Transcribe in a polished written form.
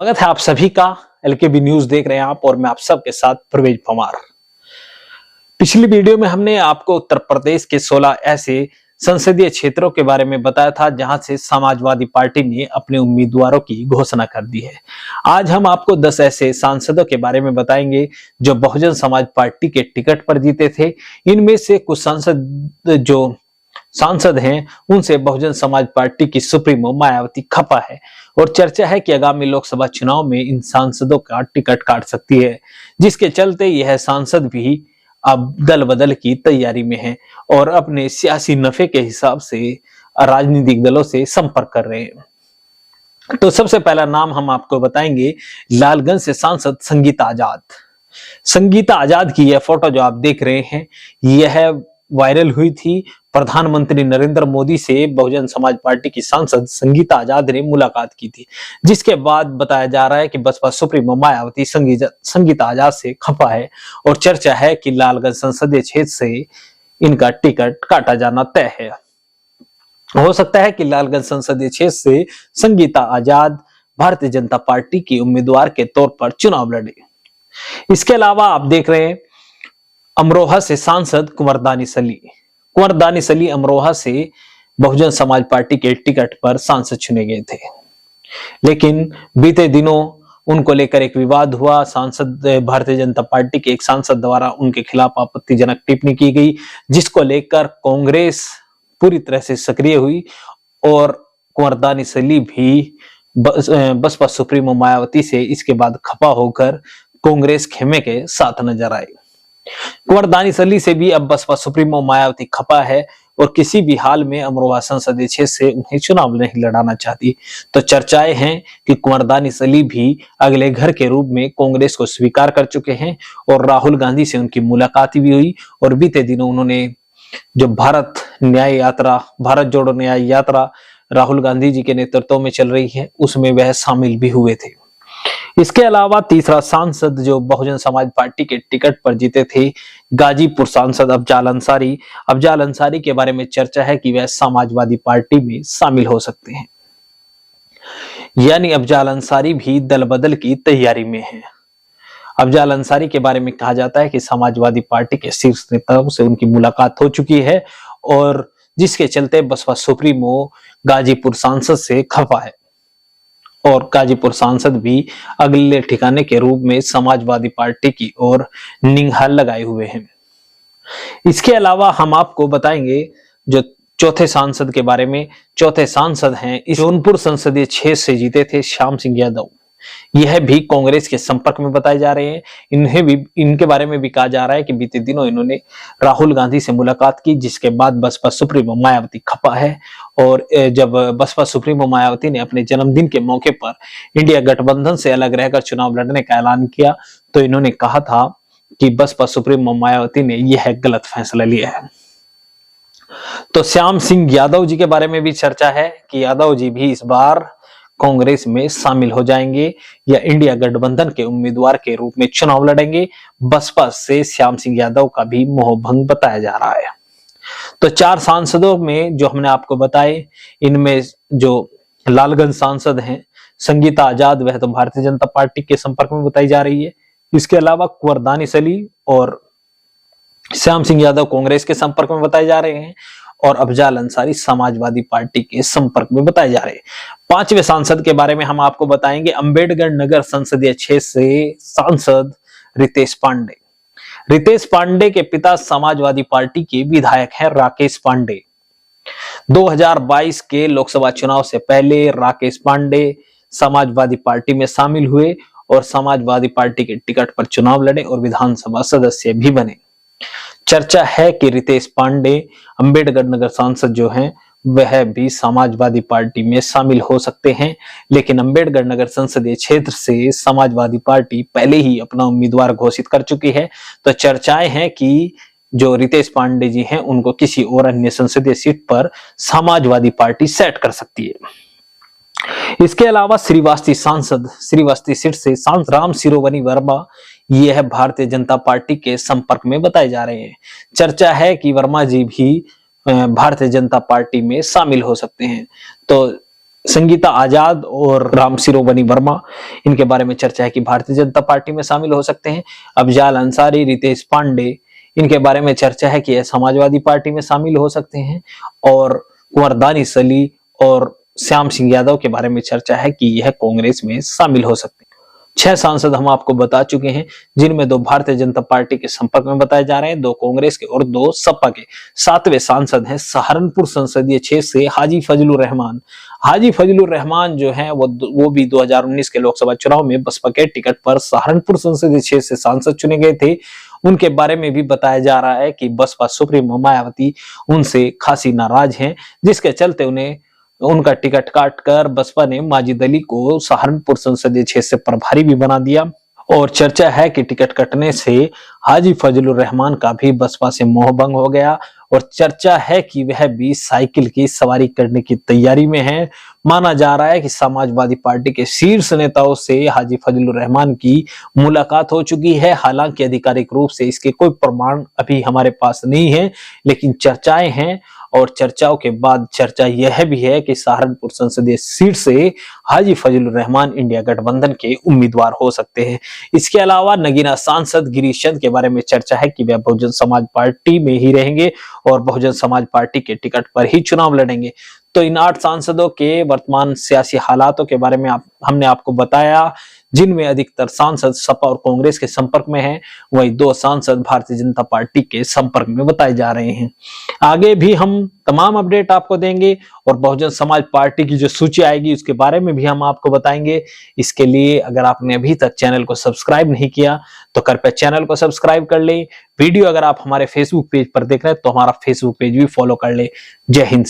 स्वागत है आप सभी का। एलकेबी न्यूज देख रहे हैं आप और मैं आप सबके साथ परवेज परमार। पिछली वीडियो में हमने आपको उत्तर प्रदेश के 16 ऐसे संसदीय क्षेत्रों के बारे में बताया था जहां से समाजवादी पार्टी ने अपने उम्मीदवारों की घोषणा कर दी है। आज हम आपको 10 ऐसे सांसदों के बारे में बताएंगे जो बहुजन समाज पार्टी के टिकट पर जीते थे। इनमें से कुछ सांसद हैं उनसे बहुजन समाज पार्टी की सुप्रीमो मायावती खफा है और चर्चा है कि आगामी लोकसभा चुनाव में इन सांसदों का टिकट काट सकती है, जिसके चलते यह सांसद भी अब दल बदल की तैयारी में हैं और अपने सियासी नफे के हिसाब से राजनीतिक दलों से संपर्क कर रहे हैं। तो सबसे पहला नाम हम आपको बताएंगे, लालगंज से सांसद संगीता आजाद। संगीता आजाद की यह फोटो जो आप देख रहे हैं यह वायरल हुई थी। प्रधानमंत्री नरेंद्र मोदी से बहुजन समाज पार्टी की सांसद संगीता आजाद ने मुलाकात की थी, जिसके बाद बताया जा रहा है कि बसपा सुप्रीमो मायावती संगीता आजाद से खफा है और चर्चा है कि लालगंज संसदीय क्षेत्र से इनका टिकट काटा जाना तय है। हो सकता है कि लालगंज संसदीय क्षेत्र से संगीता आजाद भारतीय जनता पार्टी की उम्मीदवार के तौर पर चुनाव लड़े। इसके अलावा आप देख रहे हैं अमरोहा से सांसद कुंवर दानिश अली अमरोहा से बहुजन समाज पार्टी के टिकट पर सांसद चुने गए थे, लेकिन बीते दिनों उनको लेकर एक विवाद हुआ। भारतीय जनता पार्टी के एक सांसद द्वारा उनके खिलाफ आपत्तिजनक टिप्पणी की गई, जिसको लेकर कांग्रेस पूरी तरह से सक्रिय हुई और कुंवर दानिश अली भी बसपा सुप्रीमो मायावती से इसके बाद खफा होकर कांग्रेस खेमे के साथ नजर आए। कुंवर दानिश अली से भी अब बसपा सुप्रीमो मायावती खफा है और किसी भी हाल में अमरोहा संसदीय क्षेत्र से उन्हें चुनाव नहीं लड़ाना चाहती। तो चर्चाएं हैं कि कुंवर दानिश अली भी अगले घर के रूप में कांग्रेस को स्वीकार कर चुके हैं और राहुल गांधी से उनकी मुलाकात भी हुई और बीते दिनों उन्होंने जो भारत जोड़ो न्याय यात्रा राहुल गांधी जी के नेतृत्व में चल रही है उसमें वह शामिल भी हुए थे। इसके अलावा तीसरा सांसद जो बहुजन समाज पार्टी के टिकट पर जीते थे, गाजीपुर सांसद अफजाल अंसारी के बारे में चर्चा है कि वह समाजवादी पार्टी में शामिल हो सकते हैं, यानी अफजाल अंसारी भी दल बदल की तैयारी में है। अफजाल अंसारी के बारे में कहा जाता है कि समाजवादी पार्टी के शीर्ष नेताओं से उनकी मुलाकात हो चुकी है और जिसके चलते बसपा सुप्रीमो गाजीपुर सांसद से खफा है और गाजीपुर सांसद भी अगले ठिकाने के रूप में समाजवादी पार्टी की ओर निगाह लगाए हुए हैं। इसके अलावा हम आपको बताएंगे जो चौथे सांसद के बारे में। चौथे सांसद हैं इस जौनपुर संसदीय क्षेत्र से जीते थे श्याम सिंह यादव। यह भी कांग्रेस के संपर्क में बताए जा रहे हैं। इनके बारे में भी कहा जा रहा है कि बीते दिनों इन्होंने राहुल गांधी से मुलाकात की, जिसके बाद बसपा सुप्रीमो मायावती खपा है और जब बसपा सुप्रीमो मायावती ने अपने जन्मदिन के मौके पर इंडिया गठबंधन से अलग रहकर चुनाव लड़ने का ऐलान किया तो इन्होंने कहा था कि बसपा सुप्रीमो मायावती ने यह गलत फैसला लिया है। तो श्याम सिंह यादव जी के बारे में भी चर्चा है कि यादव जी भी इस बार कांग्रेस में शामिल हो जाएंगे या इंडिया गठबंधन के उम्मीदवार के रूप में चुनाव लड़ेंगे। बसपा से श्याम सिंह यादव का भी मोहभंग बताया जा रहा है। तो चार सांसदों में जो हमने आपको बताए, इनमें जो लालगंज सांसद हैं संगीता आजाद, वह तो भारतीय जनता पार्टी के संपर्क में बताई जा रही है। इसके अलावा कुंवर दानिश अली और श्याम सिंह यादव कांग्रेस के संपर्क में बताए जा रहे हैं और अफजाल अंसारी समाजवादी पार्टी के संपर्क में बताए जा रहे हैं। पांचवें सांसद के बारे में हम आपको बताएंगे, अंबेडकर नगर संसदीय क्षेत्र से सांसद रितेश पांडे के पिता समाजवादी पार्टी के विधायक हैं राकेश पांडे। 2022 के लोकसभा चुनाव से पहले राकेश पांडे समाजवादी पार्टी में शामिल हुए और समाजवादी पार्टी के टिकट पर चुनाव लड़े और विधानसभा सदस्य भी बने। चर्चा है कि रितेश पांडे अंबेडकर नगर सांसद जो हैं वह भी समाजवादी पार्टी में शामिल हो सकते हैं, लेकिन अंबेडकर नगर संसदीय क्षेत्र से समाजवादी पार्टी पहले ही अपना उम्मीदवार घोषित कर चुकी है। तो चर्चाएं हैं कि जो रितेश पांडे जी हैं उनको किसी और अन्य संसदीय सीट पर समाजवादी पार्टी सेट कर सकती है। इसके अलावा श्रीवास्ती सीट से सांसद राम सिरोवनी वर्मा यह भारतीय जनता पार्टी के संपर्क में बताए जा रहे हैं। चर्चा है कि वर्मा जी भी भारतीय जनता पार्टी में शामिल हो सकते हैं। तो संगीता आजाद और राम सिरोमणि वर्मा, इनके बारे में चर्चा है कि भारतीय जनता पार्टी में शामिल हो सकते हैं। अफजाल अंसारी, रितेश पांडे, इनके बारे में चर्चा है कि यह समाजवादी पार्टी में शामिल हो सकते हैं। और कुंवर दानिश अली और श्याम सिंह यादव के बारे में चर्चा है कि यह कांग्रेस में शामिल हो सकते हैं। 6 सांसद हम आपको बता चुके हैं, जिनमें 2 भारतीय जनता पार्टी के संपर्क में बताए जा रहे हैं, 2 कांग्रेस के और 2 सपा के। 7वें सांसद हैं सहारनपुर संसदीय क्षेत्र से हाजी फजलुर रहमान। हाजी फजलुर रहमान जो है वो भी 2019 के लोकसभा चुनाव में बसपा के टिकट पर सहारनपुर संसदीय क्षेत्र से सांसद चुने गए थे। उनके बारे में भी बताया जा रहा है कि बसपा सुप्रीमो मायावती उनसे खासी नाराज हैं, जिसके चलते उनका टिकट काटकर बसपा ने माजिद अली को सहारनपुर संसदीय क्षेत्र से प्रभारी भी बना दिया। और चर्चा है कि टिकट कटने से हाजी फजलुर रहमान का भी बसपा से मोहभंग हो गया और चर्चा है कि वह भी साइकिल की सवारी करने की तैयारी में है। माना जा रहा है कि समाजवादी पार्टी के शीर्ष नेताओं से हाजी फजलुर रहमान की मुलाकात हो चुकी है। हालांकि आधिकारिक रूप से इसके कोई प्रमाण अभी हमारे पास नहीं है, लेकिन चर्चाएं हैं। और चर्चाओं के बाद चर्चा यह भी है कि सहारनपुर संसदीय सीट से हाजी फजलुर रहमान इंडिया गठबंधन के उम्मीदवार हो सकते हैं। इसके अलावा नगीना सांसद गिरीश चंद के बारे में चर्चा है कि वह बहुजन समाज पार्टी में ही रहेंगे और बहुजन समाज पार्टी के टिकट पर ही चुनाव लड़ेंगे। तो इन 8 सांसदों के वर्तमान सियासी हालातों के बारे में हमने आपको बताया, जिनमें अधिकतर सांसद सपा और कांग्रेस के संपर्क में हैं, वहीं 2 सांसद भारतीय जनता पार्टी के संपर्क में बताए जा रहे हैं। आगे भी हम तमाम अपडेट आपको देंगे और बहुजन समाज पार्टी की जो सूची आएगी उसके बारे में भी हम आपको बताएंगे। इसके लिए अगर आपने अभी तक चैनल को सब्सक्राइब नहीं किया तो कृपया चैनल को सब्सक्राइब कर ले। वीडियो अगर आप हमारे फेसबुक पेज पर देख रहे हैं तो हमारा फेसबुक पेज भी फॉलो कर ले। जय हिंद।